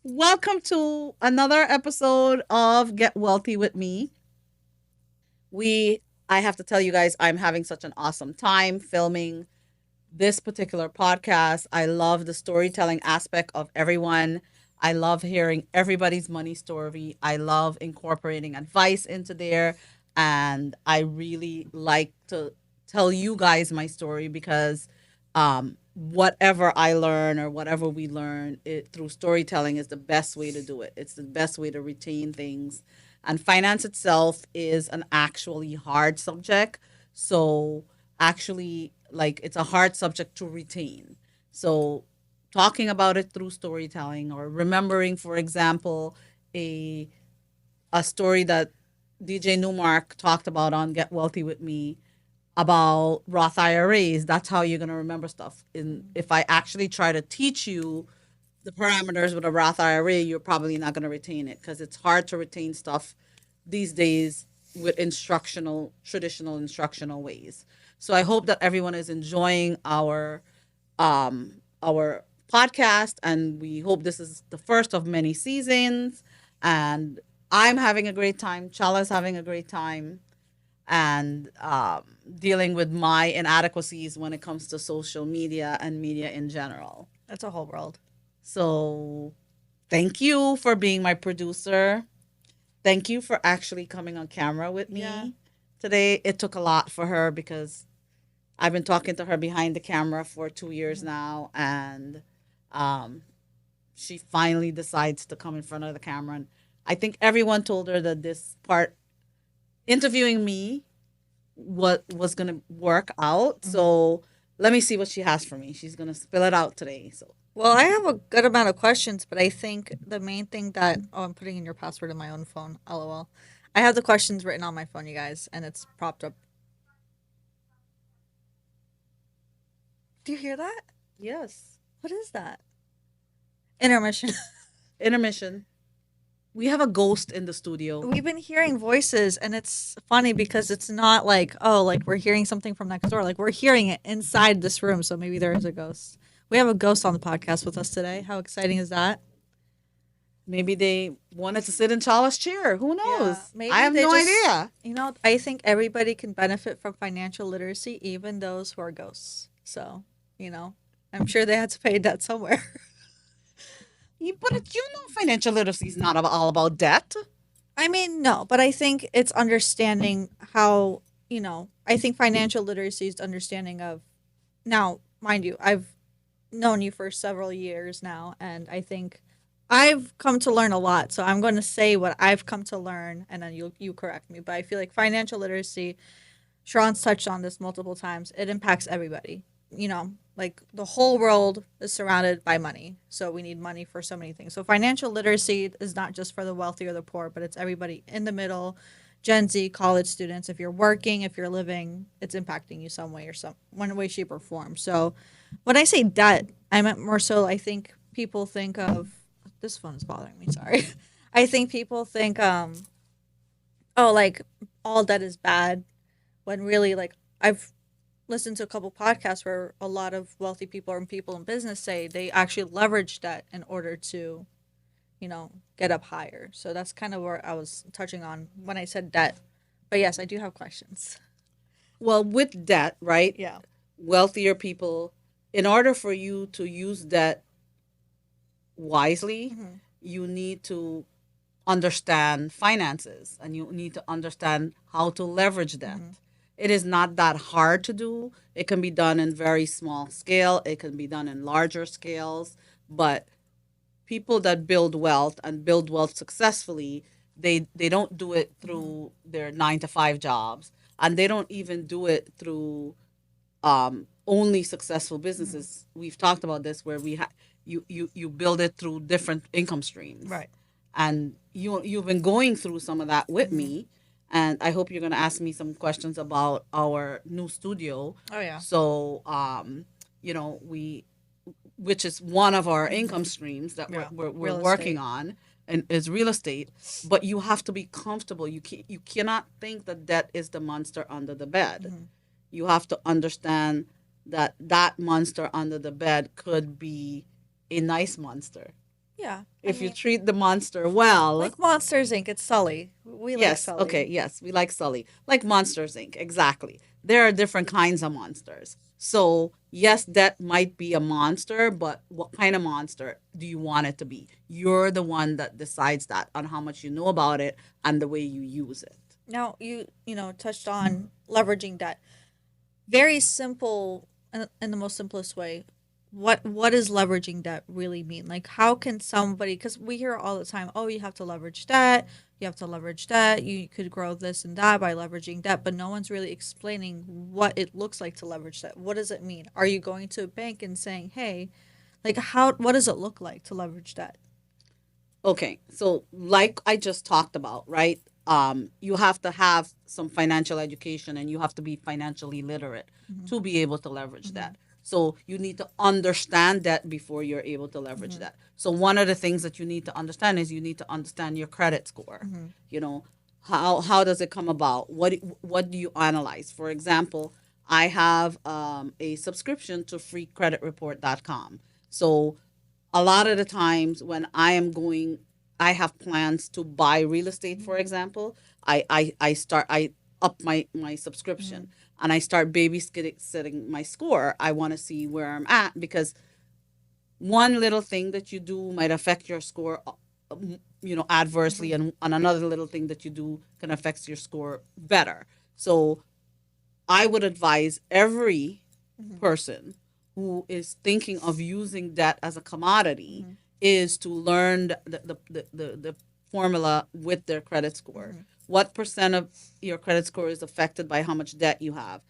Welcome to another episode of Get Wealthy with me. I have to tell you guys, I'm having such an awesome time filming this particular podcast. I love the storytelling aspect of everyone. I love hearing everybody's money story. I love incorporating advice into there. And I really like to tell you guys my story because whatever I learn or whatever we learn through storytelling is the best way to do it. It's the best way to retain things. And finance itself is an actually hard subject. So actually, like, it's a hard subject to retain. So talking about it through storytelling or remembering, for example, a a story that DJ Newmark talked about on Get Wealthy with Me about Roth IRAs. That's how you're gonna remember stuff. And if I actually try to teach you the parameters with a Roth IRA, you're probably not gonna retain it because it's hard to retain stuff these days with traditional instructional ways. So I hope that everyone is enjoying our podcast, and we hope this is the first of many seasons. And I'm having a great time. Chala's having a great time, and dealing with my inadequacies when it comes to social media and media in general. That's a whole world. So, thank you for being my producer. Thank you for actually coming on camera with me Yeah. today. It took a lot for her because I've been talking to her behind the camera for 2 years now, and um, she finally decides to come in front of the camera. And I think everyone told her that this part, interviewing me, what was gonna work out. So let me see what she has for me. She's gonna spill it out today. So Well, I have a good amount of questions, but I think the main thing that I'm putting in your password in my own phone. LOL. I have the questions written on my phone, you guys, and it's propped up. Do you hear that? yes, What is that? Intermission. intermission. We have a ghost in the studio. We've been hearing voices, and it's funny because it's not like, oh, like we're hearing something from next door. Like we're hearing it inside this room, so maybe there is a ghost. We have a ghost on the podcast with us today. How exciting is that? Maybe they wanted to sit in Chala's chair. Who knows? Maybe I have they no just, idea. I think everybody can benefit from financial literacy, even those who are ghosts. So, I'm sure they had to pay debt somewhere. But financial literacy is not all about debt. I mean, no, but I think it's understanding how, I think financial literacy is understanding of, now, mind you, I've known you for several years now, and I think I've come to learn a lot. So I'm going to say what I've come to learn, and then you correct me. But I feel like financial literacy, Sharon's touched on this multiple times. It impacts everybody. Like the whole world is surrounded by money. So we need money for so many things. So financial literacy is not just for the wealthy or the poor, but it's everybody in the middle, Gen Z, college students. If you're working, if you're living, it's impacting you some way or some one way, shape, or form. So when I say debt, I meant more so I think people think of this phone is bothering me, sorry. I think people think oh, like all debt is bad, when really, like, I've listened to a couple podcasts where a lot of wealthy people and people in business say they actually leverage debt in order to, get up higher. So that's kind of where I was touching on when I said debt. But yes, I do have questions. Well, with debt, right? Yeah. Wealthier people, in order for you to use debt wisely, Mhm. you need to understand finances and you need to understand how to leverage debt. It is not that hard to do. It can be done in very small scale, it can be done in larger scales, but people that build wealth and build wealth successfully, they don't do it through their 9 to 5 jobs, and they don't even do it through only successful businesses. We've talked about this where you build it through different income streams. Right. And you've been going through some of that with me, and I hope you're going to ask me some questions about our new studio. Oh, yeah. So we which is one of our income streams that Yeah. we're Real working estate. on, and is real estate. But you have to be comfortable. You cannot think that debt is the monster under the bed. You have to understand that that monster under the bed could be a nice monster. Yeah. I If you mean, treat the monster well, like Monsters Inc. It's Sully. We like yes, Sully. okay, yes, we like Sully. Like Monsters Inc. Exactly. There are different kinds of monsters. So, yes, that might be a monster, but what kind of monster do you want it to be? You're the one that decides that on how much you know about it and the way you use it. Now you touched on leveraging debt. Very simple in the most simplest way. What does leveraging debt really mean? Like how can somebody, because we hear all the time, oh, you have to leverage debt, you have to leverage debt, you could grow this and that by leveraging debt, but no one's really explaining what it looks like to leverage debt. What does it mean? Are you going to a bank and saying, hey, like how what does it look like to leverage debt? Okay, so like I just talked about, right? You have to have some financial education and you have to be financially literate Mm-hmm. to be able to leverage Mm-hmm. that. So you need to understand that before you're able to leverage Mm-hmm. that. So one of the things that you need to understand is you need to understand your credit score. Mm-hmm. You know, how does it come about? What do you analyze? For example, I have a subscription to freecreditreport.com. So a lot of the times when I have plans to buy real estate, for example, I up my Mm-hmm. subscription and I start babysitting my score. I want to see where I'm at because one little thing that you do might affect your score, adversely, and another little thing that you do can affect your score better. So I would advise every Mm-hmm. person who is thinking of using debt as a commodity Mm-hmm. is to learn the formula with their credit score. Mm-hmm. What percent of your credit score is affected by how much debt you have?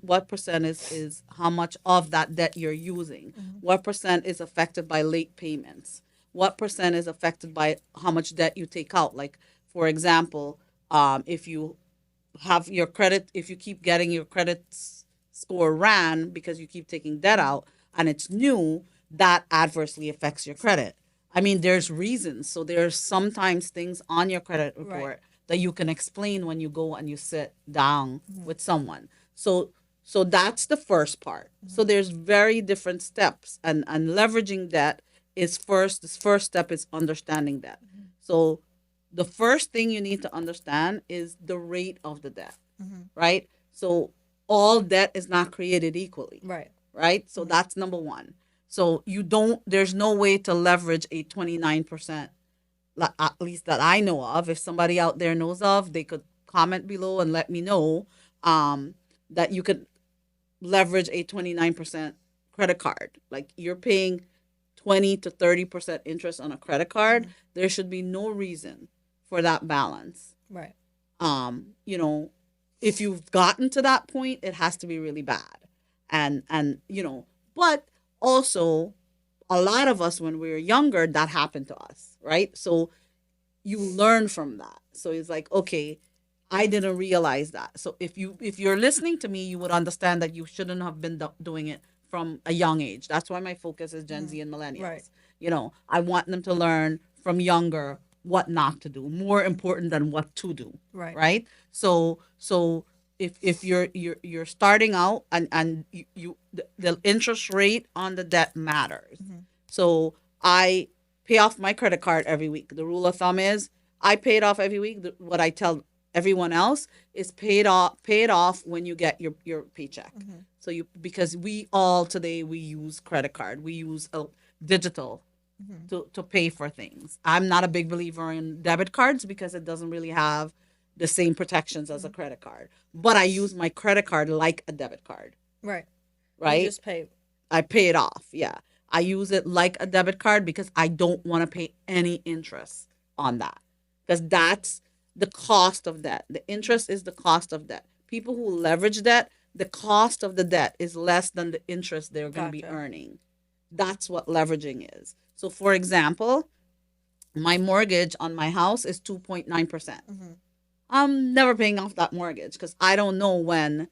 What percent is how much of that debt you're using? Mm-hmm. What percent is affected by late payments? What percent is affected by how much debt you take out? Like, for example, if you have your credit, if you keep getting your credit score ran because you keep taking debt out and it's new, that adversely affects your credit. I mean, there's reasons. So there's sometimes things on your credit Right. report that you can explain when you go and you sit down Mm-hmm. with someone. So that's the first part. Mm-hmm. So there's very different steps, and leveraging debt is first. This first step is understanding that. Mm-hmm. So the first thing you need to understand is the rate of the debt, Mm-hmm. right? So all debt is not created equally, Right. right? So Mm-hmm. that's number one. So there's no way to leverage a 29%, at least that I know of. If somebody out there knows of, they could comment below and let me know that you could leverage a 29% credit card. Like you're paying 20 to 30% interest on a credit card. Mm-hmm. There should be no reason for that balance. Right. um you know if you've gotten to that point, it has to be really bad. And but also, a lot of us when we were younger, that happened to us, right? So you learn from that. So it's like, okay, I didn't realize that. So if you're listening to me, you would understand that you shouldn't have been doing it from a young age. That's why my focus is Gen Mm-hmm. Z and Right. millennials. I want them to learn from younger what not to do, more important than what to do, Right. right? So if you're starting out, and the interest rate on the debt matters. Mm-hmm. So I pay off my credit card every week. The rule of thumb is I pay it off every week. What I tell everyone else is pay it off when you get your paycheck. Mm-hmm. So because we all today we use credit card. We use a digital Mm-hmm. to pay for things. I'm not a big believer in debit cards because it doesn't really have the same protections as a Mm-hmm. credit card. But I use my credit card like a debit card, Right. You right? just pay. I pay it off. Yeah. I use it like a debit card because I don't want to pay any interest on that. Because that's the cost of debt. The interest is the cost of debt. People who leverage debt, the cost of the debt is less than the interest they're going to be Gotcha. earning. That's what leveraging is. So, for example, my mortgage on my house is 2.9%. Mm-hmm. I'm never paying off that mortgage because I don't know when,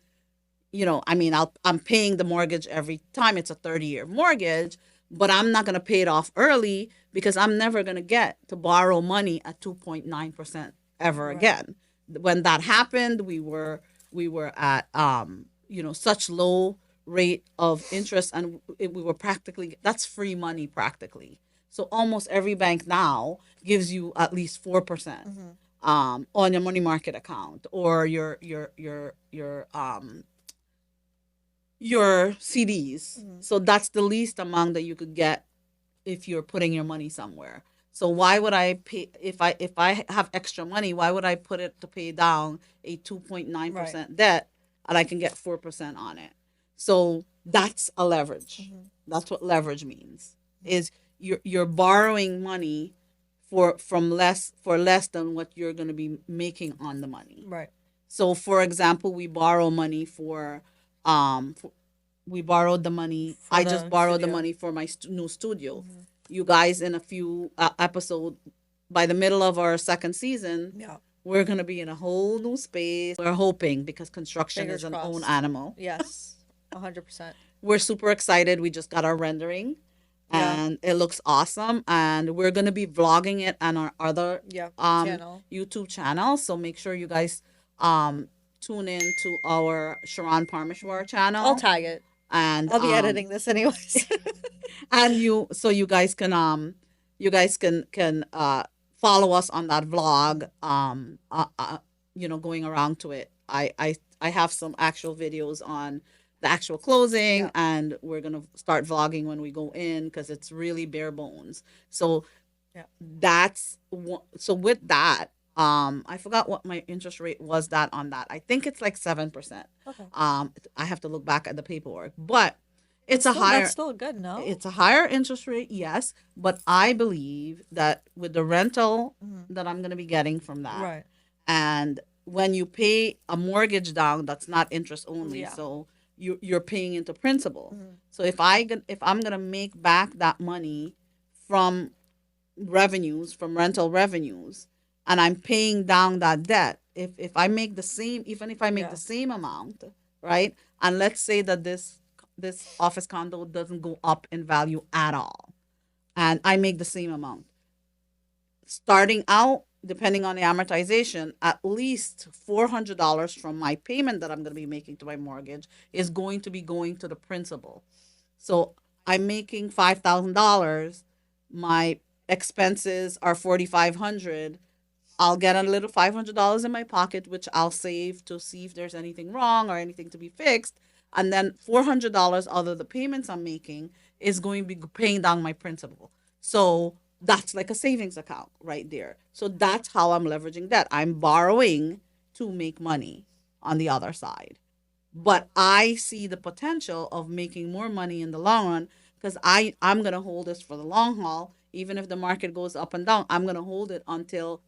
I mean, I'm paying the mortgage every time. It's a 30-year mortgage, but I'm not going to pay it off early because I'm never going to get to borrow money at 2.9% ever Right. again. When that happened, we were at such low rate of interest, and we were practically, that's free money practically. So almost every bank now gives you at least 4%, Mm-hmm. on your money market account or your CDs. Mm-hmm. So that's the least amount that you could get if you're putting your money somewhere. So why would I pay if I have extra money? Why would I put it to pay down a Right. 2.9% debt and I can get 4% on it? So that's a leverage. Mm-hmm. That's what leverage means. Is you're borrowing money for less than what you're going to be making on the money. Right. So for example, we borrow money um we borrowed the money. For I just the borrowed the studio. money for my new studio. Mm-hmm. You guys, in a few episode, by the middle of our second season, Yeah. we're gonna be in a whole new space. We're hoping because construction Fingers is an own crossed. animal. Yes. 100%. We're super excited. We just got our rendering, Yeah. and it looks awesome. And we're gonna be vlogging it on our other Yeah. um Channel. YouTube channel. So make sure you guys um tune in to our Sharon Parmeshwar I'll channel. tag it. And I'll be editing this anyways. and you guys can follow us on that vlog, going around to it. I have some actual videos on the actual closing, Yeah. and we're gonna start vlogging when we go in because it's really bare bones. So Yeah. so with that, I forgot what my interest rate was that on that. I think it's like 7%. Okay. I have to look back at the paperwork, but it's That's still good, no? it's a higher interest rate, yes, but I believe that with the rental Mhm. that I'm going to be getting from that, Right. and when you pay a mortgage down, that's not interest only, Yeah. so you're paying into principal. Mhm. So if I'm going to make back that money from from rental revenues, and I'm paying down that debt, if I make the same, even if I make Yeah. the same amount, right? And let's say that this office condo doesn't go up in value at all, and I make the same amount. Starting out, depending on the amortization, at least $400 from my payment that I'm going to be making to my mortgage is going to be going to the principal. So I'm making $5,000. My expenses are 4,500. I'll get a little $500 in my pocket, which I'll save to see if there's anything wrong or anything to be fixed. And then $400 out of the payments I'm making is going to be paying down my principal. So that's like a savings account right there. So that's how I'm leveraging debt. I'm borrowing to make money on the other side. But I see the potential of making more money in the long run because I'm going to hold this for the long haul. Even if the market goes up and down, I'm going to hold it until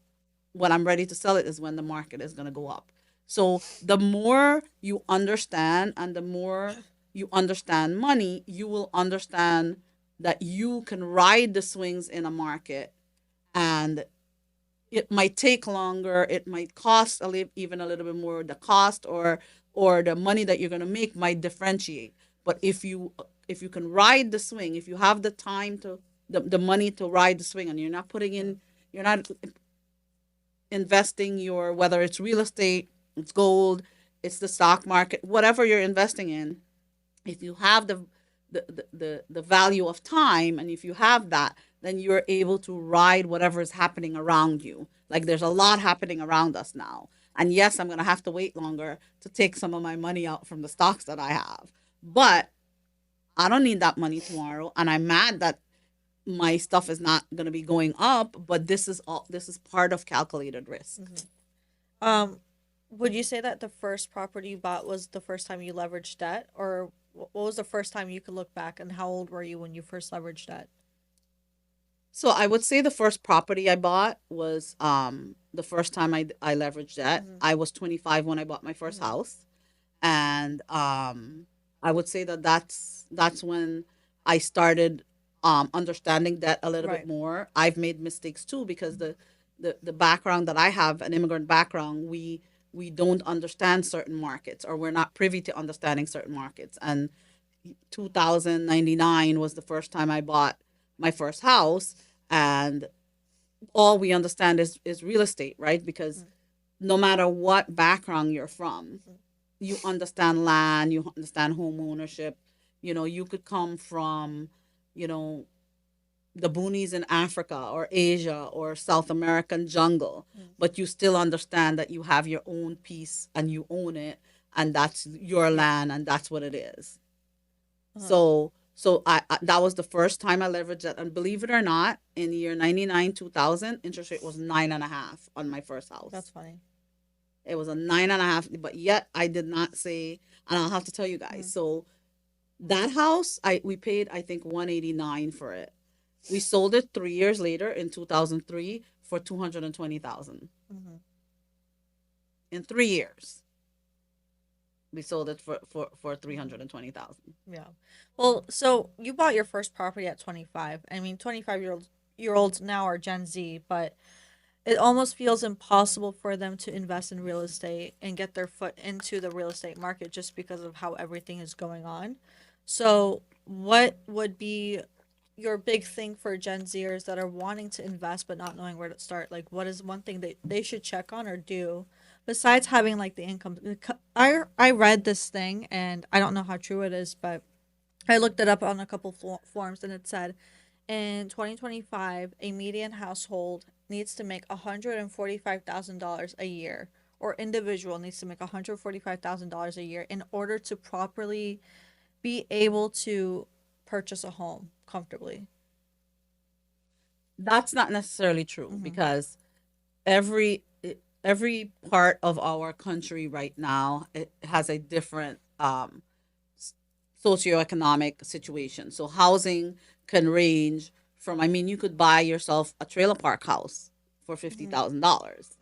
when I'm ready to sell it is when the market is going to go up. So the more you understand and the more you understand money, you will understand that you can ride the swings in a market, and it might take longer, it might cost even a little bit more. The cost or the money that you're going to make might differentiate. But if you can ride the swing, if you have the time to the money to ride the swing, and you're not investing your, whether it's real estate, it's gold, it's the stock market, whatever you're investing in, if you have the value of time, and if you have that, then you're able to ride whatever is happening around you. Like there's a lot happening around us now. And yes, I'm going to have to wait longer to take some of my money out from the stocks that I have. But I don't need that money tomorrow, and I'm mad that my stuff is not going to be going up, but this is part of calculated risk. Mm-hmm. Would you say that the first property you bought was the first time you leveraged debt, or what was the first time you could look back, and how old were you when you first leveraged debt? So I would say the first property I bought was the first time I leveraged debt. Mm-hmm. I was 25 when I bought my 1st Mm-hmm. house, and I would say that that's when I started understanding debt a little bit Right. more. I've made mistakes too because the background that I have, an immigrant background, we don't understand certain markets, or we're not privy to understanding certain markets. And 2099 was the first time I bought my first house, and all we understand is real estate, right? Because no matter what background you're from, you understand land, you understand home ownership. You could come from, you know, the boonies in Africa or Asia or South American jungle, Mm. but you still understand that you have your own piece and you own it, and that's your Yeah. land and that's what it is. Uh-huh. So that was the first time I leveraged that, and believe it or not, in the year 99 2000, interest rate was 9.5 on my first That's house. funny. It was a 9.5, but yet I did not say, and I'll have to tell you guys. Mm. So that house, I we paid I think 189 for it. We sold it 3 years later in 2003 for 220,000. Mm-hmm. In 3 years, we sold it for Mm-hmm. 320,000. Yeah. Well, so you bought your first property at 25. I mean, 25-year-olds now are Gen Z, but it almost feels impossible for them to invest in real estate and get their foot into the real estate market just because of how everything is going on. So, what would be your big thing for Gen Zers that are wanting to invest but not knowing where to start? Like, what is one thing that they should check on or do besides having like the income? I read this thing and I don't know how true it is, but I looked it up on a couple forums and it said in 2025, a median household needs to make $145,000 a year, or individual needs to make $145,000 a year in order to properly be able to purchase a home comfortably. That's not necessarily true Mm-hmm. because every every part of our country right now, it has a different socioeconomic situation. So housing can range from, I mean, you could buy yourself a trailer park house for Mm-hmm. $50,000,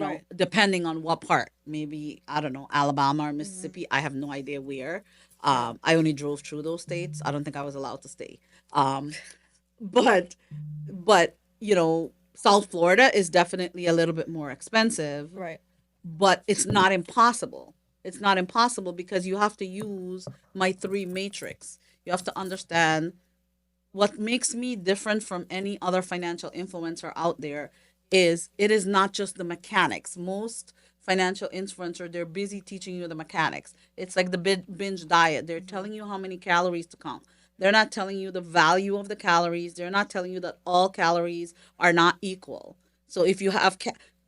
Right. depending on what part. Maybe, I don't know, Alabama or Mm-hmm. Mississippi. I have no idea where. Yeah. I only drove through those states. I don't think I was allowed to stay. Um, but South Florida is definitely a little bit more expensive, Right. but it's not impossible. It's not impossible because you have to use my three matrix. You have to understand what makes me different from any other financial influencer out there is it is not just the mechanics. Most financial influencer, they're busy teaching you the mechanics. It's like the binge diet. They're Mm-hmm. telling you how many calories to count. They're not telling you the value of the calories. They're not telling you that all calories are not equal. So if you have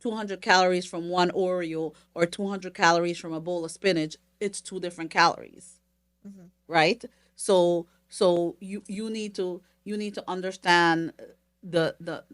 200 calories from one Oreo or 200 calories from a bowl of spinach, it's two different calories, Mm-hmm. right? So you need to understand the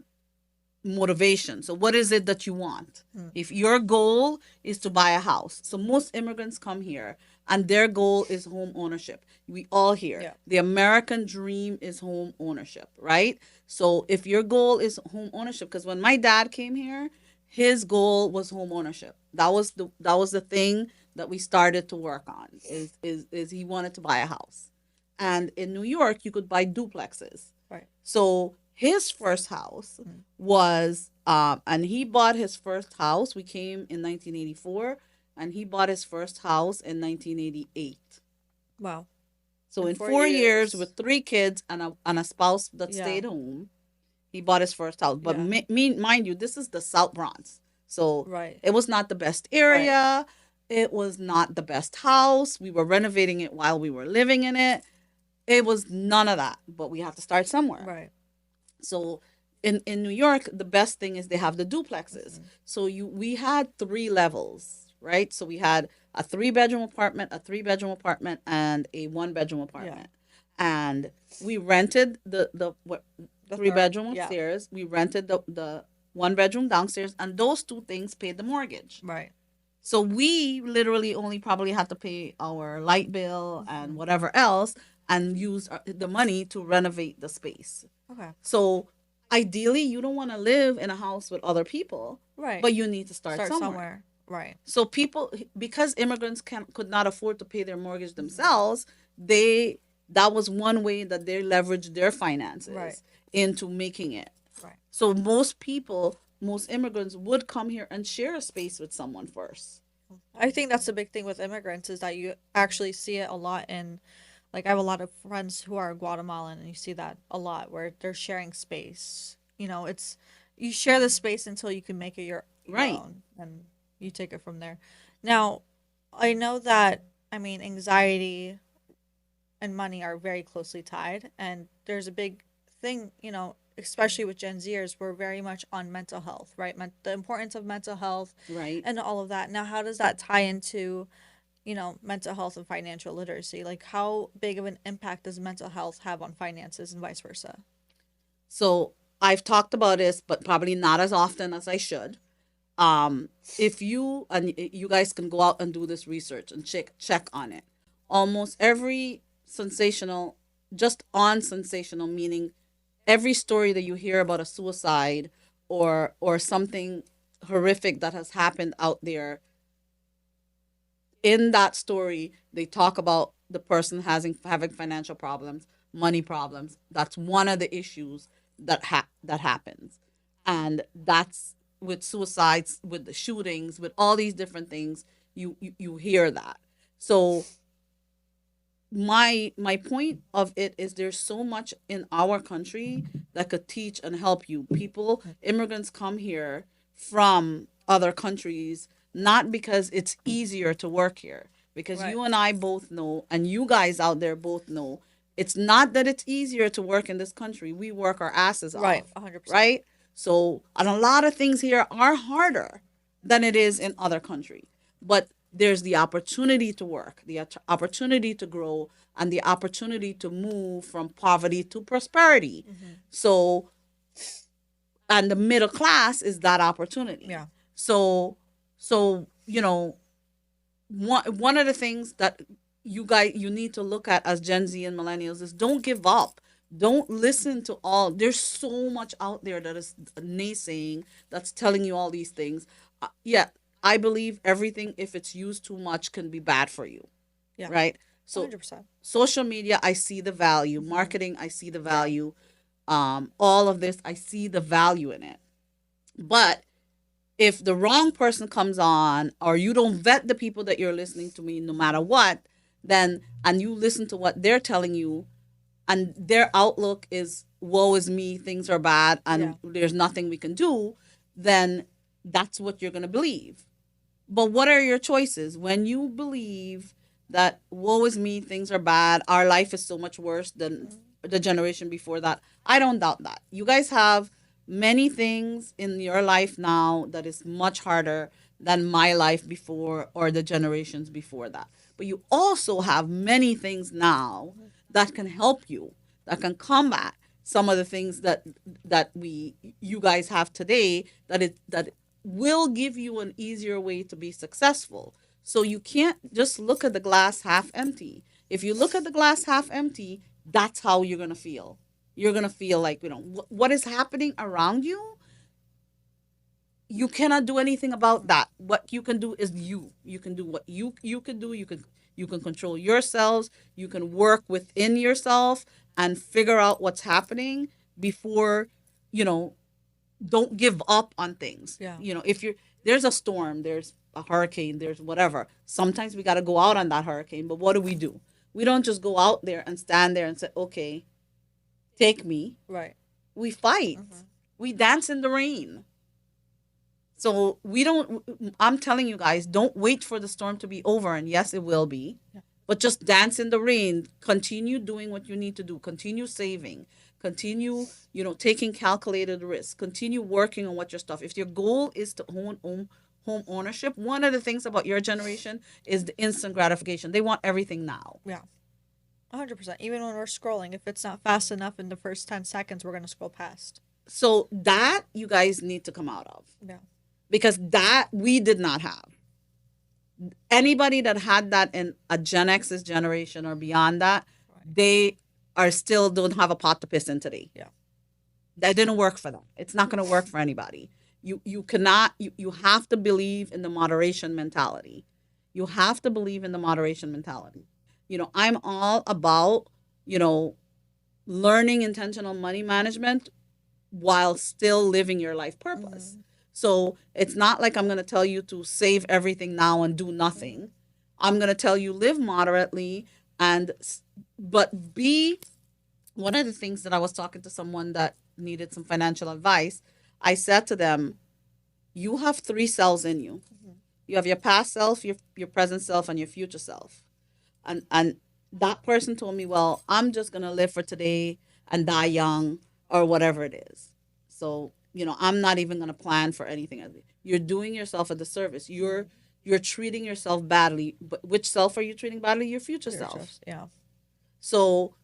motivation. So what is it that you want? Mm-hmm. If your goal is to buy a house, so most immigrants come here and their goal is home ownership. We all hear Yeah. the American dream is home ownership, right? So if your goal is home ownership, because when my dad came here, his goal was home ownership. That was the thing that we started to work on. Is he wanted to buy a house, and in New York you could buy duplexes. Right. So his first house Mm-hmm. was, and he bought his first house. We came in 1984, and he bought his first house in 1988. Wow. So In in four 4 years, years. with three kids and a spouse that Yeah. stayed home, he bought his first house. But Yeah. mind you, this is the South Bronx, so Right. it was not the best Right. area. It was not the best house. We were renovating it while we were living in it. It was none of that. But we have to start somewhere. Right. So in New York, the best thing is they have the duplexes. Mm-hmm. So we had three levels, right? So we had a three-bedroom apartment, a three-bedroom apartment, and a one-bedroom Yeah. apartment. And we rented the The three third. bedroom Yeah. upstairs. We rented the one bedroom downstairs, and those two things paid the mortgage. Right. So we literally only probably had to pay our light bill Mm-hmm. and whatever else, and use the money to renovate the space. Okay. So ideally, you don't want to live in a house with other people, Right. but you need to start Start somewhere. somewhere. Right. So people, because immigrants could not afford to pay their mortgage Mm-hmm. themselves, they that was one way that they leveraged their Right. finances into making it. Right. So most immigrants would come here and share a space with someone first. I think that's the big thing with immigrants is that you actually see it a lot in, like, I have a lot of friends who are Guatemalan and you see that a lot where they're sharing space. It's you share the space until you can make it your Right. own and you take it from there. Now, I know that, I mean, anxiety and money are very closely tied, and there's a big thing, especially with Gen Zers, we're very much on mental health, right? The importance of mental health Right. and all of that. Now, how does that tie into, mental health and financial literacy? Like, how big of an impact does mental health have on finances and vice versa? So I've talked about this, but probably not as often as I should. Um, if you and you guys can go out and do this research and check on it. Almost every sensational, just on sensational, meaning every story that you hear about a suicide or something horrific that has happened out there, in that story they talk about the person having financial problems, money problems. That's one of the issues that happens. And that's with suicides, with the shootings, with all these different things. You hear that. So my point of it is there's so much in our country that could teach and help you. People, immigrants come here from other countries not because it's easier to work here, because Right. you and I both know, and you guys out there both know, it's not that it's easier to work in this country. We work our asses Right. off, 100%. right? So, and a lot of things here are harder than it is in other countries. But there's the opportunity to work, the opportunity to grow, and the opportunity to move from poverty to prosperity. So, and the middle class is that opportunity. Yeah. So, so one of the things that you need to look at as Gen Z and millennials is don't give up. Don't listen to all. There's so much out there that is naysaying, that's telling you all these things. Yeah, I believe everything, if it's used too much, can be bad for you. Yeah. Right. So 100%. social media, I see the value. Marketing, I see the value. All of this, I see the value in it. But if the wrong person comes on, or you don't vet the people that you're listening to, me no matter what, then, and you listen to what they're telling you, and their outlook is woe is me, things are bad, and Yeah. there's nothing we can do, then that's what you're going to believe. But what are your choices when you believe that woe is me, things are bad, our life is so much worse than the generation before that? I don't doubt that. You guys have many things in your life now that is much harder than my life before or the generations before that. But you also have many things now that can help you, that can combat some of the things that we you guys have today, that will give you an easier way to be successful. So you can't just look at the glass half empty. If you look at the glass half empty, that's how you're going to feel. You're going to feel like, what is happening around you, you cannot do anything about that. What you can do is you can do what you can do. You can control yourselves. You can work within yourself and figure out what's happening before, you know, don't give up on things. Yeah. If you're there's a storm, there's a hurricane, there's whatever. Sometimes we got to go out on that hurricane, but what do? We don't just go out there and stand there and say, "Okay, take me." Right. We fight. We dance in the rain. So we don't. I'm telling you guys, don't wait for the storm to be over, and yes, it will be. Yeah. But just dance in the rain. Continue doing what you need to do. Continue saving. Continue, taking calculated risks. Continue working on what your stuff. If your goal is to own home ownership, one of the things about your generation is the instant gratification. They want everything now. Yeah. 100%. Even when we're scrolling, if it's not fast enough in the first 10 seconds, we're going to scroll past. So that you guys need to come out of, Yeah. because that we did not have. Anybody that had that in a Gen X's generation or beyond that, they are still don't have a pot to piss in today. Yeah. That didn't work for them. It's not going to work for anybody. You cannot, you have to believe in the moderation mentality. You have to believe in the moderation mentality. I'm all about, learning intentional money management while still living your life purpose. So it's not like I'm going to tell you to save everything now and do nothing. I'm going to tell you live moderately, but be one of the things that I was talking to someone that needed some financial advice. I said to them, you have three selves in you. You have your past self, your present self, and your future self. And that person told me, well, I'm just going to live for today and die young. or whatever it is. So, I'm not even going to plan for anything. You're doing yourself a disservice. You're treating yourself badly. But which self are you treating badly? Your future You're self. just, yeah. So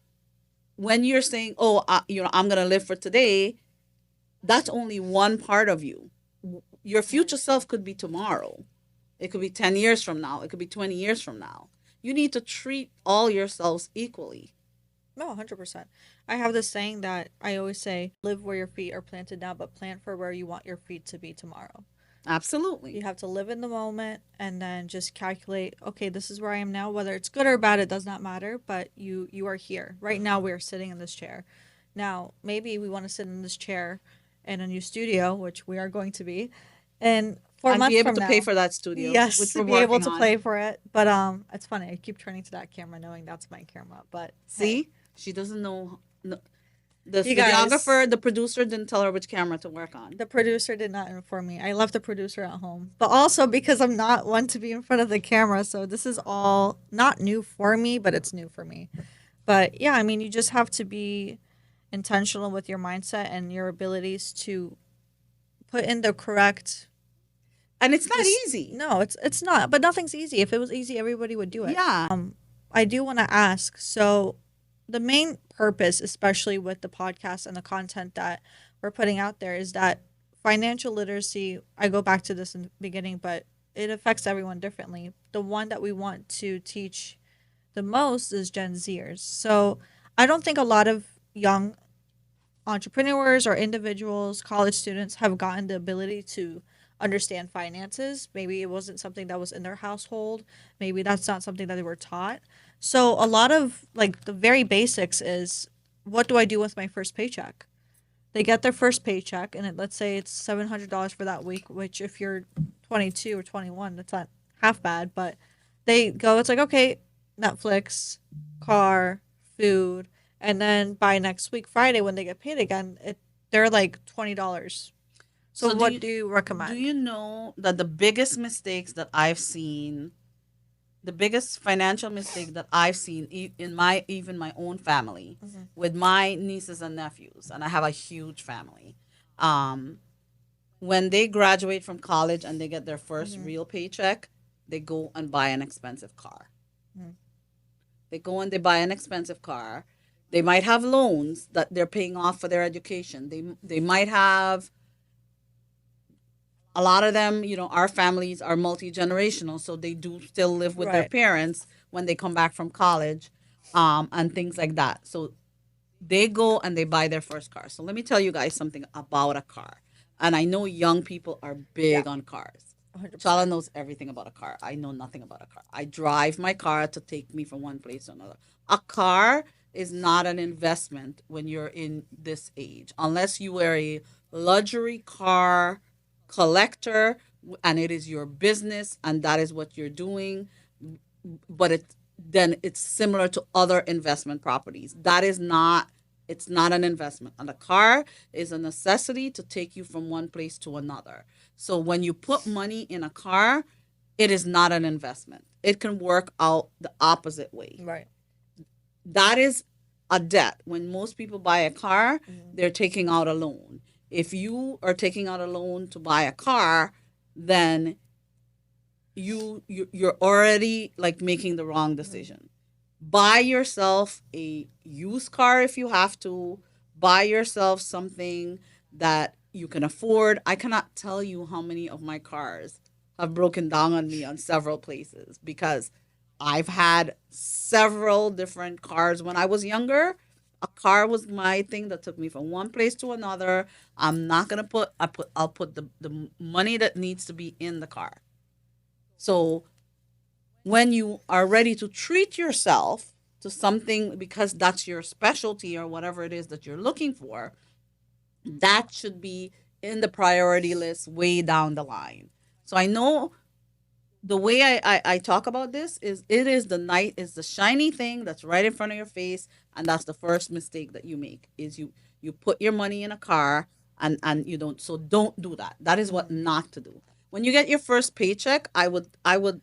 when you're saying, "Oh, I'm going to live for today," that's only one part of you. Your future self could be tomorrow. It could be 10 years from now. It could be 20 years from now. You need to treat all yourselves equally. No, 100%. I have this saying that I always say, live where your feet are planted now, but plan for where you want your feet to be tomorrow. You Absolutely. have to live in the moment and then just calculate, okay, this is where I am now. Whether it's good or bad, it does not matter, but you are here. Right now we are sitting in this chair. Now, maybe we want to sit in this chair in a new studio, which we are going to be, and four And be months able from to pay now. for that studio, Yes, which to we're be able working to on. play for it. But it's funny. I keep turning to that camera knowing that's my camera. But hey, See, she doesn't know. No, the you guys, videographer, the producer didn't tell her which camera to work on. the producer did not inform me. I left the producer at home. But also because I'm not one to be in front of the camera, so this is all not new for me, but it's new for me. But yeah, I mean, you just have to be intentional with your mindset and your abilities to put in the correct. And it's not Just easy. no, it's not. But nothing's easy. If it was easy, everybody would do it. Yeah. I do want to ask. So, the main purpose, especially with the podcast and the content that we're putting out there, is that financial literacy. I go back to this in the beginning, but it affects everyone differently. The one that we want to teach the most is Gen Zers. So, I don't think a lot of young entrepreneurs or individuals, college students, have gotten the ability to understand finances. Maybe it wasn't something that was in their household. Maybe that's not something that they were taught. So a lot of like the very basics is, what do I do with my first paycheck? They get their first paycheck and let's say it's $700 for that week, which if you're 22 or 21, that's not half bad, but they go, it's like, okay, Netflix, car, food, and then by next week, Friday, when they get paid again, they're like $20. So So what do you do recommend? you know that the biggest mistakes that I've seen, the biggest financial mistake that I've seen in my even my own family, Mhm. with my nieces and nephews, and I have a huge family. Um, when they graduate from college and they get their first Mhm. real paycheck, they go and buy an expensive car. Mhm. They go and they buy an expensive car. They might have loans that they're paying off for their education. They might have, a lot of them, our families are multi-generational, so they do still live with their Right. parents when they come back from college, and things like that. So they go and they buy their first car. So let me tell you guys something about a car. And I know young people are Yeah, big on cars. Chala 100%. knows everything about a car. I know nothing about a car. I drive my car to take me from one place to another. A car is not an investment when you're in this age, unless you are a luxury car collector and it is your business and that is what you're doing. But it's similar to other investment properties. That is not, it's not an investment. And a car is a necessity to take you from one place to another. So when you put money in a car, it is not an investment. It can work out the opposite way. Right. That is a debt. When most people buy a car, Mhm. they're taking out a loan. If you are taking out a loan to buy a car, then you're already like making the wrong Mhm. decision. Buy yourself a used car if you have to. Buy yourself something that you can afford. I cannot tell you how many of my cars have broken down on me on several places because I've had several different cars when I was younger. A car was my thing that took me from one place to another. I'm not gonna I'll put the money that needs to be in the car. So when you are ready to treat yourself to something because that's your specialty or whatever it is that you're looking for, that should be in the priority list way down the line. So I know the way I talk about this is, it is the night is the shiny thing that's right in front of your face, and that's the first mistake that you make is you put your money in a car, and you don't, so don't do that. That is what Mhm. not to do. When you get your first paycheck, I would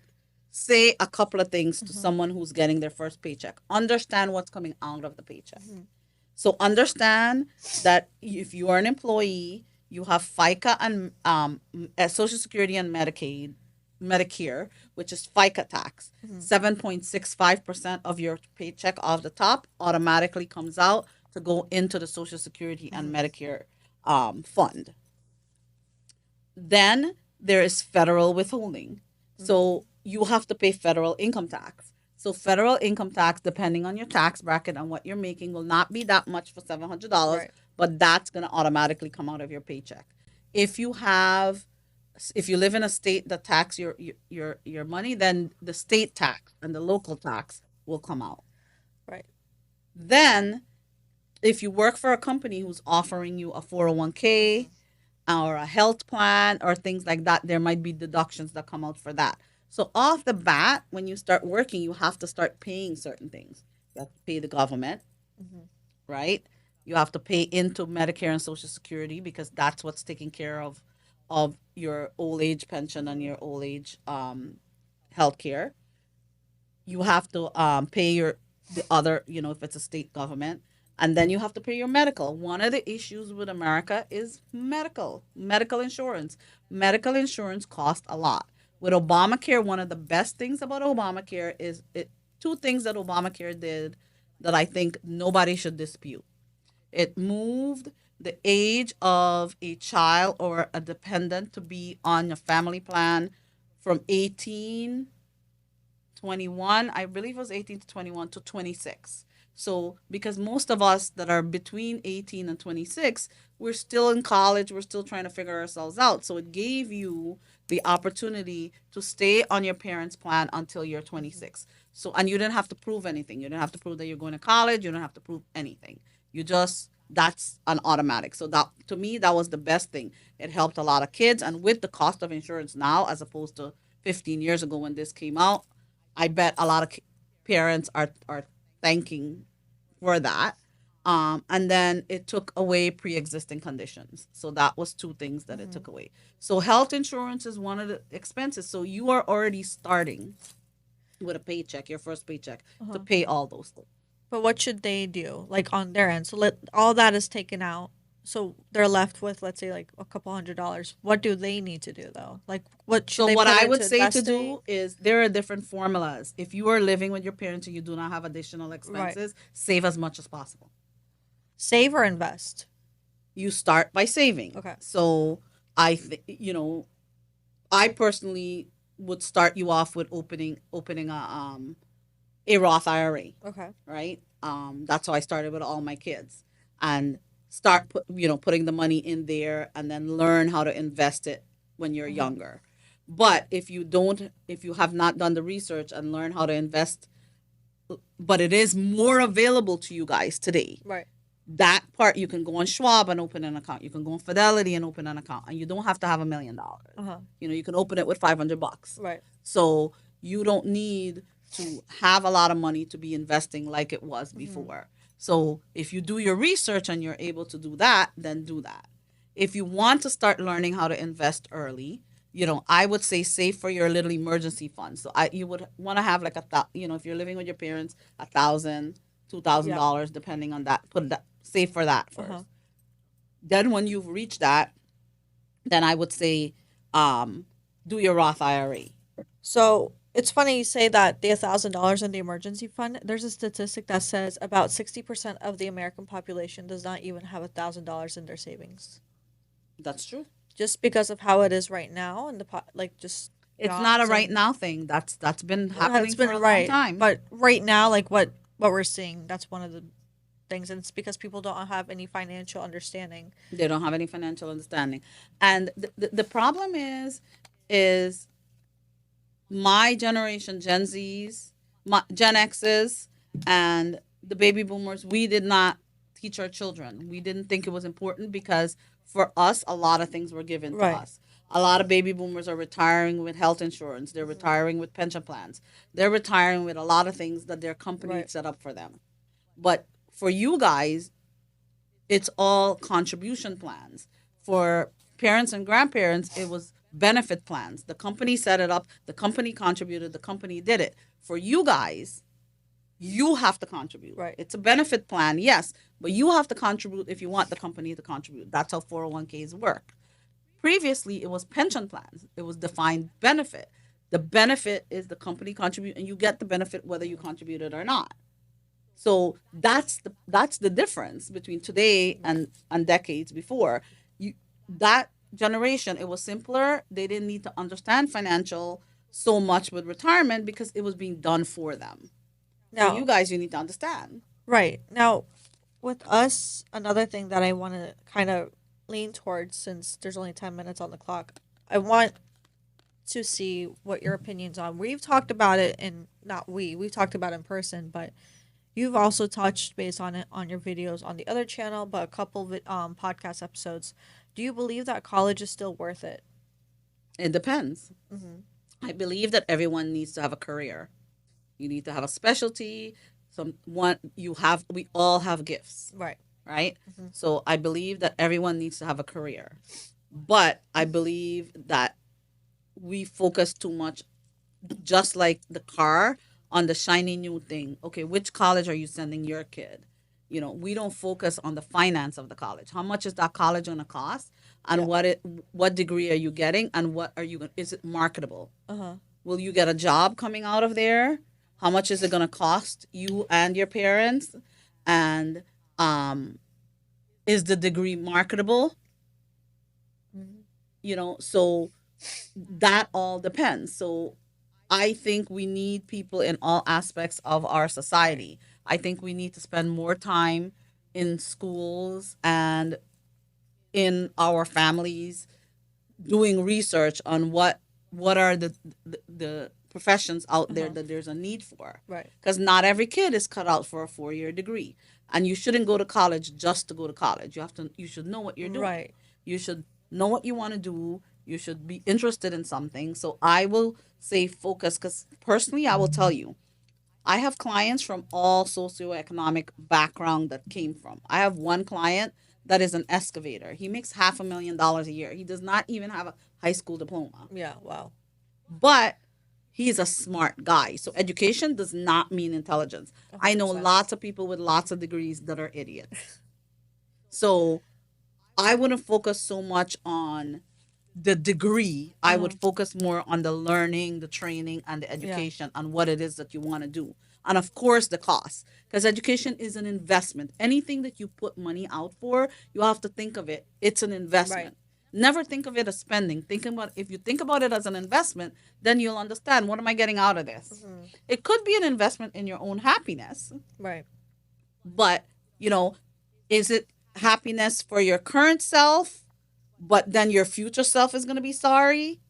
say a couple of things to Mhm. someone who's getting their first paycheck. Understand what's coming out of the paycheck. Mhm. So understand that if you are an employee, you have FICA and Social Security and Medicare, which is FICA tax. Mhm. 7.65% of your paycheck off the top automatically comes out to go into the Social Security and Mhm. Medicare fund. Then there is federal withholding. Mhm. So you have to pay federal income tax. So federal income tax, depending on your tax bracket and what you're making, will not be that much for $700, Right. but that's going to automatically come out of your paycheck. If you have, if you live in a state that tax your money, then the state tax and the local tax will come out. Right. Then, if you work for a company who's offering you a 401k Mhm. or a health plan or things like that, there might be deductions that come out for that. So off the bat, when you start working, you have to start paying certain things. You have to pay the government, Mhm. right? You have to pay into Medicare and Social Security because that's what's taking care of your old age pension and Mhm. your old age health care. You have to pay your the other, if it's a state government, and then you have to pay your medical. One of the issues with America is medical insurance. Medical insurance costs a lot. With Obamacare, one of the best things about Obamacare is two things that Obamacare did that I think nobody should dispute. It moved the age of a child or a dependent to be on a family plan from 18 21, I believe it was 18 to 21 to 26. So, because most of us that are between 18 and 26, we're still in college, we're still trying to figure ourselves out. So, it gave you the opportunity to stay on your parents' plan until you're Mhm. 26. So, and you didn't have to prove anything. You didn't have to prove that you're going to college, you don't have to prove anything. You just, that's an automatic. So, that to me, that was the best thing. It helped a lot of kids. And with the cost of insurance now, as opposed to 15 years ago when this came out, I bet a lot of parents are thanking for that. And then it took away pre-existing conditions. So that was two things that it Mhm. took away. So health insurance is one of the expenses. So you are already starting with a paycheck, your first paycheck, to Uh-huh. pay all those things. But what should they do, like on their end? So let all that is taken out. So they're left with, let's say, like a couple $100. What do they need to do though? Like, what should So they what put I would into say to investing? do is there are different formulas. If you are living with your parents and you do not have additional Right. expenses, save as much as possible. Save or invest? You start by saving. Okay. So I personally would start you off with opening a Roth IRA, Okay. right? That's how I started with all my kids, and start putting the money in there, and then learn how to invest it when you're Uh-huh. younger. But if you have not done the research and learn how to invest, but it is more available to you guys today, Right. that part you can go on Schwab and open an account. You can go on Fidelity and open an account, and you don't have to have $1 million. Uh-huh. You can open it with $500. Right. So you don't need to have a lot of money to be investing like it was Mhm. before. So if you do your research and you're able to do that, then do that. If you want to start learning how to invest early, I would say save for your little emergency fund. So you would want to have like if you're living with your parents, 1,000, two thousand Yeah. dollars, depending on that. Put that save for that Uh-huh. first. Then when you've reached that, then I would say, um, do your Roth IRA. So it's funny you say that the $1,000 in the emergency fund. There's a statistic that says about 60% of the American population does not even have $1,000 in their savings, That's true. just because of how it is right now and like just It's not a jobs right and now thing. That's been it's happening for been a long right. time. But right now, like what we're seeing, that's one of the things, and it's because people don't have any financial understanding. They don't have any financial understanding, and the problem is my generation, Gen Zs, Gen Xs, and the baby boomers. We did not teach our children. We didn't think it was important because for us, a lot of things were given to Right. us. A lot of baby boomers are retiring with health insurance. They're Hmm. retiring with pension plans. They're retiring with a lot of things that their company Right. had set up for them. But for you guys, it's all contribution plans. For parents and grandparents, it was benefit plans. The company set it up, the company contributed, the company did it. For you guys, You have to contribute. Right. It's a benefit plan, yes, but you have to contribute if you want the company to contribute. That's how 401ks work. Previously, it was pension plans. It was defined benefit. The benefit is the company contribute, and you get the benefit whether you contributed or not. So that's the difference between today and decades before. You that generation, it was simpler. They didn't need to understand financial so much with retirement because it was being done for them. For you Now, guys, you need to understand. right. Now, with us, another thing that I want to kind of lean towards, since there's only 10 minutes on the clock, I want to see what your opinions on. We've talked about it in, not we've talked about it in person, but you've also touched base on it on your videos on the other channel, but a couple of podcast episodes. Do you believe that college is still worth it? It depends. Mm-hmm. I believe that everyone needs to have a career. You need to have a specialty. We all have gifts, Right. right? Mm-hmm. So I believe that everyone needs to have a career. But I believe that we focus too much, just like the car, on the shiny new thing. Okay, which college are you sending your kid? We don't focus on the finance of the college. How much is that college going to cost? And Yeah. what degree are you getting? And what are you going? Is it marketable? Uh-huh. Will you get a job coming out of there? How much is it going to cost you and your parents? And is the degree marketable? So that all depends. So I think we need people in all aspects of our society. I think we need to spend more time in schools and in our families doing research on what are the professions out there Uh-huh. that there's a need for. Right. Because not every kid is cut out for a 4-year degree. And you shouldn't go to college just to go to college. You should know what you're doing. Right. You should know what you want to do. You should be interested in something. So I will say focus, because personally I will tell you, I have clients from all socioeconomic background that came from. I have one client that is an excavator. He makes $500,000 a year. He does not even have a high school diploma, Yeah. Wow. but he's a smart guy. So education does not mean intelligence. I know 100%. lots of people with lots of degrees that are idiots. So I wouldn't focus so much on the degree. I Uh-huh. would focus more on the learning, the training, and the Yeah. education on what it is that you want to do. And of course, the cost. Because education is an investment. Anything that you put money out for, you have to think of it. It's an Right. investment. Never think of it as spending. If you think about it as an investment, then you'll understand, what am I getting out of this? Mm-hmm. It could be an investment in your own happiness, Right. but is it happiness for your current self, but then your future self is going to be sorry?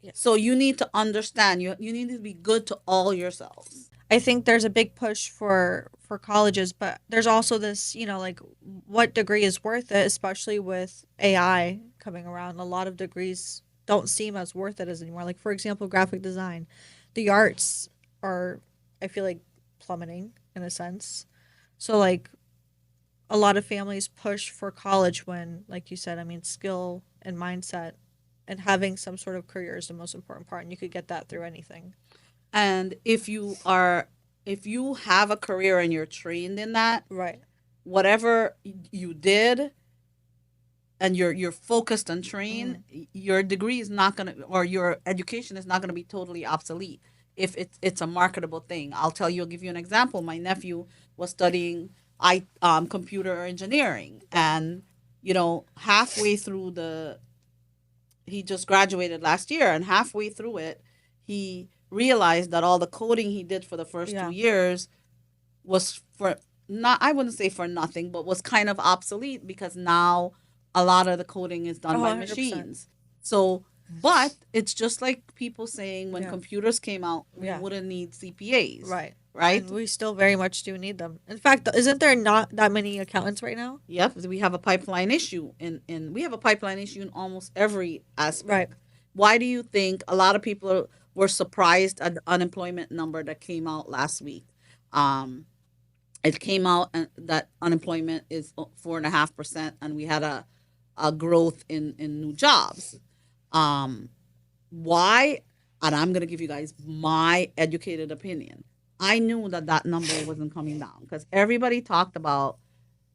Yeah. So you need to understand, you need to be good to all yourselves. I think there's a big push for colleges, but there's also this, like, what degree is worth it, especially with AI coming around. A lot of degrees don't seem as worth it as anymore. Like, for example, graphic design. The arts are, I feel like, plummeting in a sense. So, like, a lot of families push for college when, like you said, I mean, skill and mindset and having some sort of career is the most important part, and you could get that through anything. And if you have a career and you're trained in that, Right. whatever you did, and you're focused and trained, your degree is not going to, or your education is not going to be totally obsolete if it's a marketable thing. I'll give you an example. My nephew was studying computer engineering, and halfway through he just graduated last year, and halfway through it, he realized that all the coding he did for the first Yeah. 2 years was for not, I wouldn't say for nothing, but was kind of obsolete, because now a lot of the coding is done by 100%. machines. So, but it's just like people saying when Yeah. computers came out, we Yeah. wouldn't need CPAs, Right. right? And we still very much do need them. In fact, isn't there not that many accountants right now? Yep, we have a pipeline issue we have a pipeline issue in almost every aspect. Right. Why do you think a lot of people were surprised at the unemployment number that came out last week? It came out that unemployment is 4.5%, and we had a growth in new jobs. Why? And I'm going to give you guys my educated opinion. I knew that that number wasn't coming down because everybody talked about,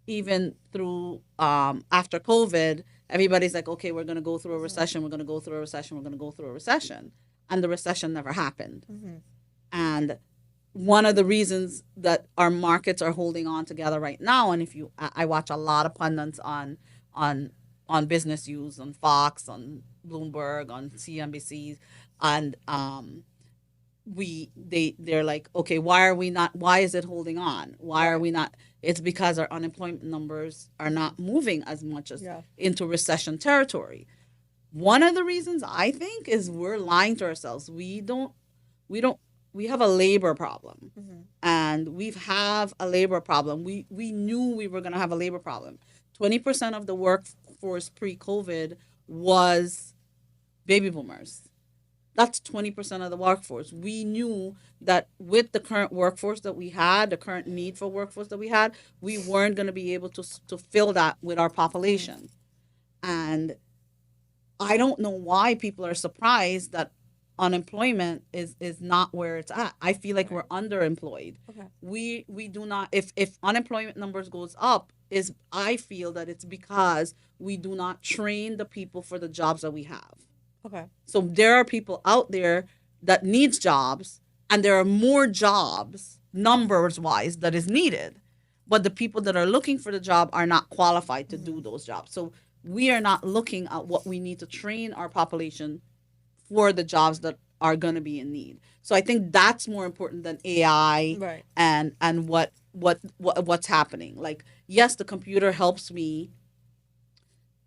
even through after COVID, everybody's like, okay, we're going to go through a recession, we're going to go through a recession, we're going to go through a recession. And the recession never happened. Mm-hmm. And one of the reasons that our markets are holding on together right now, and if you, I watch a lot of pundits on on Business News, on Fox, on Bloomberg, on CNBC, and they're like, okay, why is it holding on, why are we not, it's because our unemployment numbers are not moving as much as into recession territory. One of the reasons I think is we're lying to ourselves. We don't we have a labor problem. Mm-hmm. And we've have a labor problem. We knew we were going to have a labor problem. 20% of the workforce pre-COVID was baby boomers. That's 20% of the workforce. We knew that with the current workforce that we had, the current need for workforce that we had, we weren't going to be able to fill that with our population. And I don't know why people are surprised that unemployment is not where it's at. I feel like we're underemployed. Okay. We do not, if unemployment numbers goes up, is I feel that it's because we do not train the people for the jobs that we have. Okay. So there are people out there that needs jobs, and there are more jobs numbers wise that is needed, but the people that are looking for the job are not qualified to do those jobs. So we are not looking at what we need to train our population for the jobs that are going to be in need. So I think that's more important than AI, Right. and what's happening. Like, yes, the computer helps me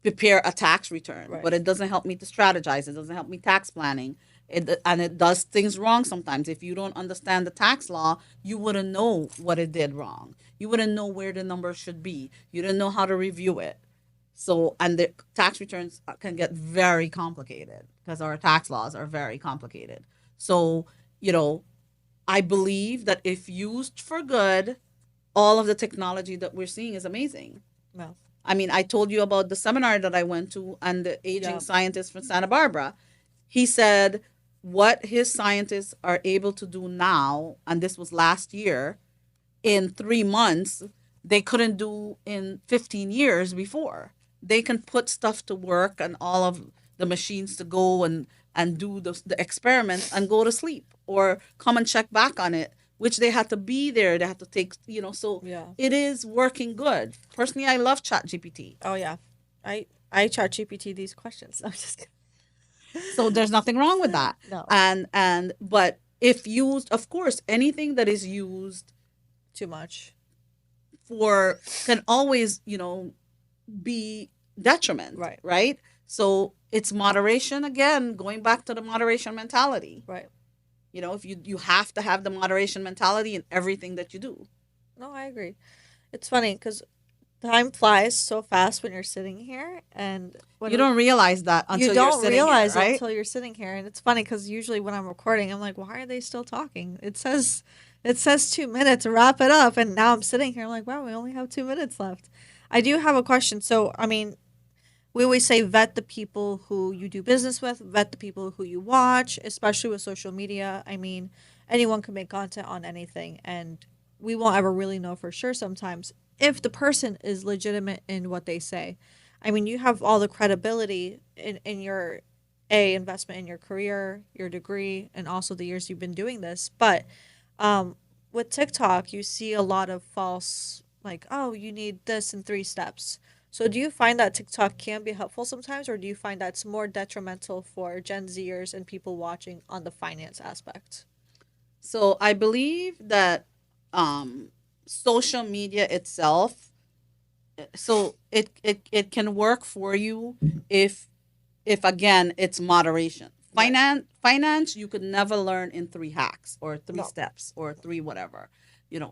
prepare a tax return, Right. but it doesn't help me to strategize. It doesn't help me tax planning. And it does things wrong sometimes. If you don't understand the tax law, you wouldn't know what it did wrong. You wouldn't know where the number should be. You didn't know how to review it. So, and the tax returns can get very complicated because our tax laws are very complicated. So, I believe that if used for good, all of the technology that we're seeing is amazing. Well, I mean, I told you about the seminar that I went to, and the aging scientist from Santa Barbara. He said what his scientists are able to do now, and this was last year, in 3 months, they couldn't do in 15 years before. They can put stuff to work and all of the machines to go and do the experiments and go to sleep or come and check back on it, which they had to be there. They had to take, so it is working good. Personally, I love ChatGPT. oh yeah, I chat GPT these questions. I'm just kidding. So there's nothing wrong with that. No. But if used, of course, anything that is used Too much. for can always, be detriment. Right. Right. So it's moderation again, going back to the moderation mentality. Right. If you have to have the moderation mentality in everything that you do. No, I agree. It's funny because time flies so fast when you're sitting here, and when You don't realize that until you you're don't sitting realize here, it right? until you're sitting here. And it's funny because usually when I'm recording, I'm like, why are they still talking? It says 2 minutes, wrap it up, and now I'm sitting here, I'm like, wow, we only have 2 minutes left. I do have a question. So, I mean, we always say vet the people who you do business with, vet the people who you watch, especially with social media. I mean, anyone can make content on anything, and we won't ever really know for sure sometimes if the person is legitimate in what they say. I mean, you have all the credibility in your investment in your career, your degree, and also the years you've been doing this. But with TikTok, you see a lot of false, like, oh, you need this in 3 steps. So do you find that TikTok can be helpful sometimes, or do you find that's more detrimental for Gen Zers and people watching on the finance aspect? So I believe that social media itself, so it can work for you if again it's moderation. Finance you could never learn in 3 hacks or 3 No. steps or 3 whatever.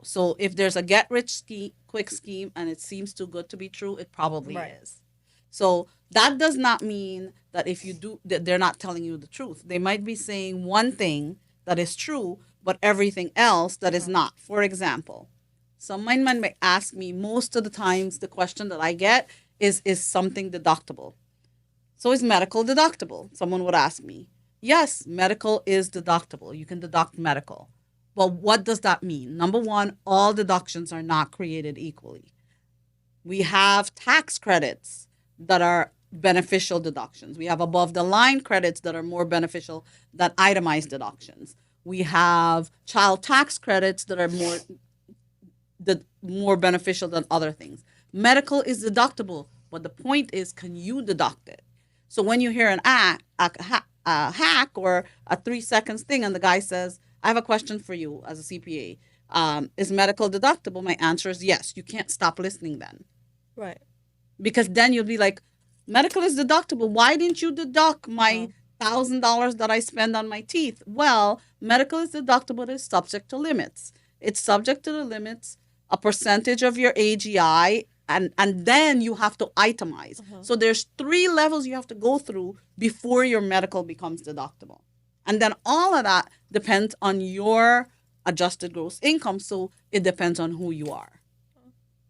So if there's a get rich quick scheme and it seems too good to be true, it probably Right. is. So that does not mean that if you do that they're not telling you the truth. They might be saying one thing that is true, but everything else that is not. For example, someone might ask me, most of the times the question that I get is something deductible? So is medical deductible? Someone would ask me. Yes, medical is deductible. You can deduct medical. But what does that mean? Number one, all deductions are not created equally. We have tax credits that are beneficial deductions. We have above the line credits that are more beneficial than itemized deductions. We have child tax credits that are more beneficial than other things. Medical is deductible, but the point is, can you deduct it? So when you hear a hack or a 3 seconds thing, and the guy says, "I have a question for you as a CPA. Is medical deductible?" My answer is yes. You can't stop listening then, Right. because then you'll be like, "Medical is deductible. Why didn't you deduct my $1,000 that I spend on my teeth?" Well, medical is deductible. It's subject to limits. It's subject to the limits, a percentage of your AGI, and then you have to itemize. So there's 3 levels you have to go through before your medical becomes deductible. And then all of that depends on your adjusted gross income. So it depends on who you are.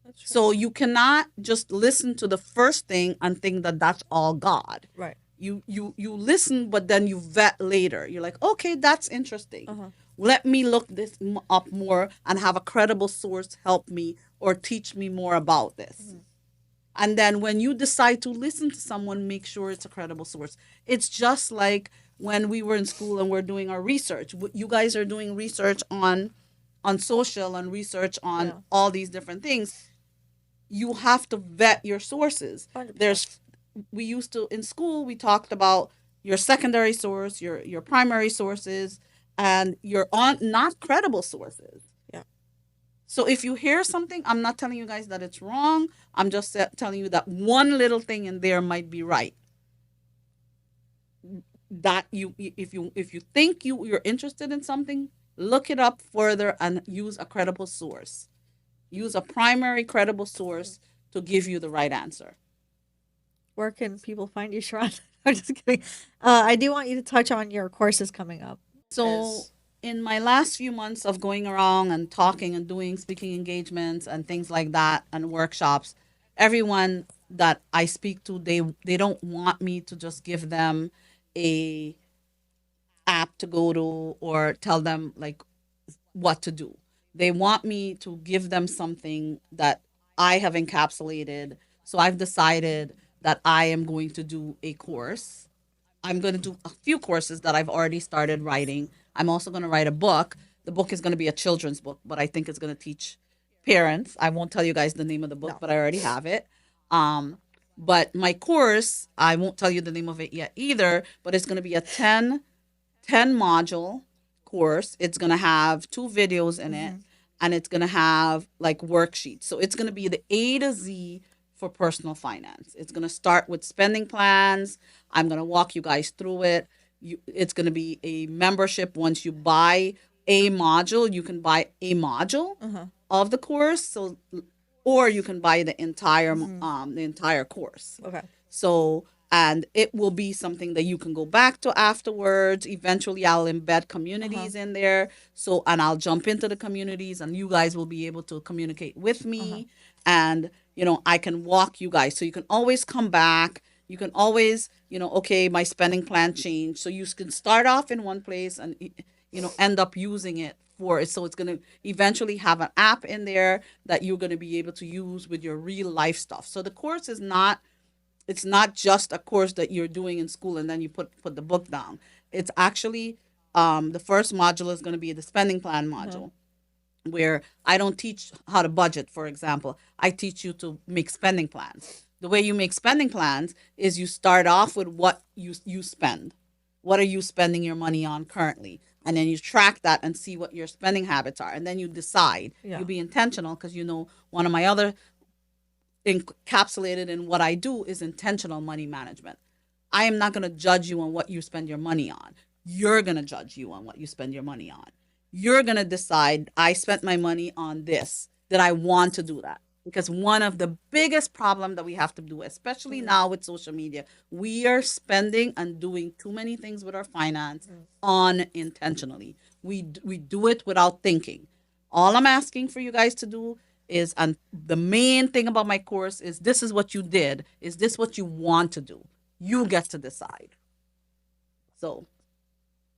That's true. So you cannot just listen to the first thing and think that that's all God. Right. You listen, but then you vet later. You're like, okay, that's interesting. Let me look this up more and have a credible source help me or teach me more about this. And then when you decide to listen to someone, make sure it's a credible source. It's just like when we were in school and we're doing our research. You guys are doing research on social and research on all these different things. You have to vet your sources. 100%. We used to, in school, we talked about your secondary source, your primary sources, and your not credible sources. Yeah. So if you hear something, I'm not telling you guys that it's wrong. I'm just telling you that one little thing in there might be right. That if you think you're interested in something, look it up further and use a credible source. Use a primary credible source to give you the right answer. Where can people find you, Sharon? I'm just kidding. I do want you to touch on your courses coming up. So in my last few months of going around and talking and doing speaking engagements and things like that and workshops, everyone that I speak to, they don't want me to just give them a app to go to or tell them like what to do. They want me to give them something that I have encapsulated. So I've decided that I am going to do a course. I'm going to do a few courses that I've already started writing. I'm also going to write a book. The book is going to be a children's book, but I think it's going to teach parents. I won't tell you guys the name of the book, but I already have it. But my course, I won't tell you the name of it yet either, but it's going to be a 10 module course. It's going to have 2 videos in it, and it's going to have like worksheets. So it's going to be the A to Z for personal finance. It's going to start with spending plans. I'm going to walk you guys through it. It's going to be a membership. Once you buy a module, you can buy a module of the course. So, or you can buy the entire course. Okay. So, and it will be something that you can go back to afterwards. Eventually, I'll embed communities in there. So, and I'll jump into the communities, and you guys will be able to communicate with me. And, I can walk you guys. So you can always come back. You can always, okay, my spending plan changed. So you can start off in one place and, end up using it for it. So it's going to eventually have an app in there that you're going to be able to use with your real life stuff. So the course is not, it's not just a course that you're doing in school and then you put the book down. It's actually, the first module is going to be the spending plan module. Where I don't teach how to budget, for example. I teach you to make spending plans. The way you make spending plans is you start off with what you spend. What are you spending your money on currently? And then you track that and see what your spending habits are. And then you decide. Yeah. You be intentional because one of my other encapsulated in what I do is intentional money management. I am not going to judge you on what you spend your money on. You're going to judge you on what you spend your money on. You're going to decide, I spent my money on this, that I want to do that. Because one of the biggest problem that we have to do, especially now with social media, we are spending and doing too many things with our finance unintentionally. We do it without thinking. All I'm asking for you guys to do is, and the main thing about my course is, this is what you did. Is this what you want to do? You get to decide. So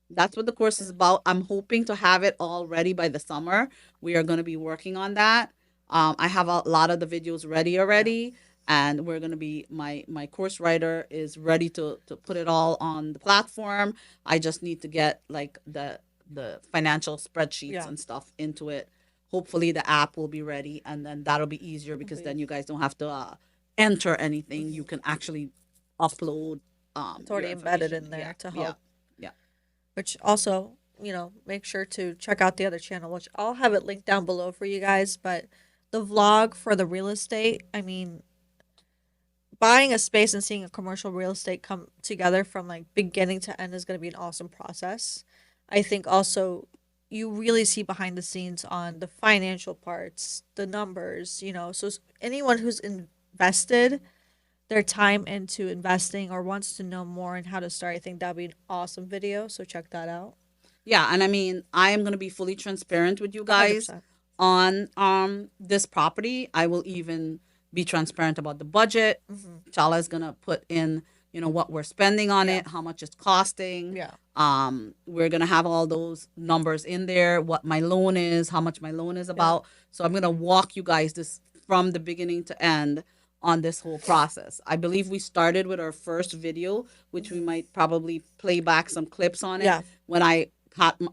That's what the course is about. I'm hoping to have it all ready by the summer. We are going to be working on that. I have a lot of the videos ready Yeah. already, and we're going to be my course writer is ready to put it all on the platform. I just need to get like the financial spreadsheets Yeah. and stuff into it. Hopefully, the app will be ready, and then that'll be easier because Hopefully then you guys don't have to enter anything. You mhm. can actually upload It's your already embedded information. in Yeah, there to yeah, help. yeah. Which also, make sure to check out the other channel, which I'll have it linked down below for you guys. But the vlog for the real estate, I mean, buying a space and seeing a commercial real estate come together from like beginning to end is going to be an awesome process. I think also you really see behind the scenes on the financial parts, the numbers, So anyone who's invested their time into investing or wants to know more and how to start, I think that'd be an awesome video. So check that out. Yeah, and I mean, I am going to be fully transparent with you guys 100%. on this property. I will even be transparent about the budget. Mm-hmm. Chala is going to put in, what we're spending on Yeah. it, how much it's costing. Yeah. We're going to have all those numbers in there, what my loan is, how much my loan is Yeah. about. So I'm going to walk you guys this from the beginning to end on this whole process. I believe we started with our first video, which we Mm-hmm. might probably play back some clips on it Yeah. when I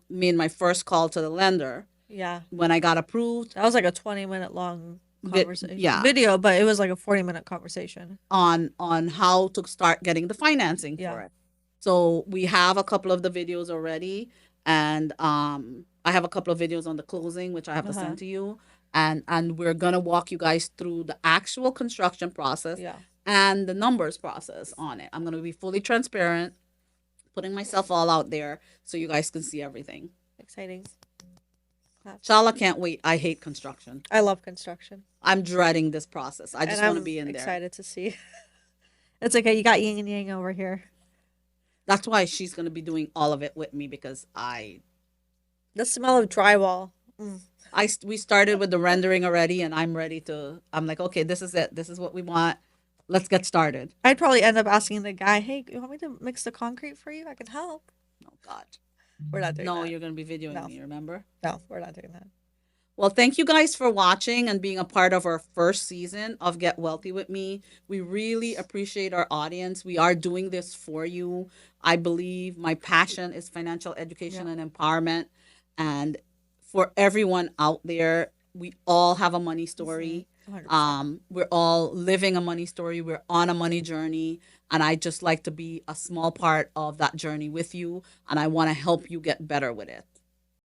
made my first call to the lender Yeah. when I got approved. That was like a 20-minute long conversation Yeah, video, but it was like a 40-minute conversation. on how to start getting the financing Yeah. for it. So we have a couple of the videos already, and I have a couple of videos on the closing, which I have to Uh-huh. send to you, and we're gonna walk you guys through the actual construction process Yeah. and the numbers process on it. I'm gonna be fully transparent, putting myself all out there so you guys can see everything. Exciting. Shala can't wait. I hate construction. I love construction. I'm dreading this process. I And just want to I'm be in there. excited to see. It's okay. You got yin and yang over here. That's why she's going to be doing all of it with me because The smell of drywall. Mm. we started with the rendering already and I'm ready to I'm like, okay, this is it. This is what we want. Let's get started. I'd probably end up asking the guy, hey, you want me to mix the concrete for you? I can help. Oh God. We're not doing No, that. you're going to be videoing No. me, remember? No, we're not doing that. Well, thank you guys for watching and being a part of our first season of Get Wealthy with Me. We really appreciate our audience. We are doing this for you. I believe my passion is financial education Yeah. and empowerment. And for everyone out there, we all have a money story. 100%. We're all living a money story. We're on a money journey. And I just like to be a small part of that journey with you. And I want to help you get better with it.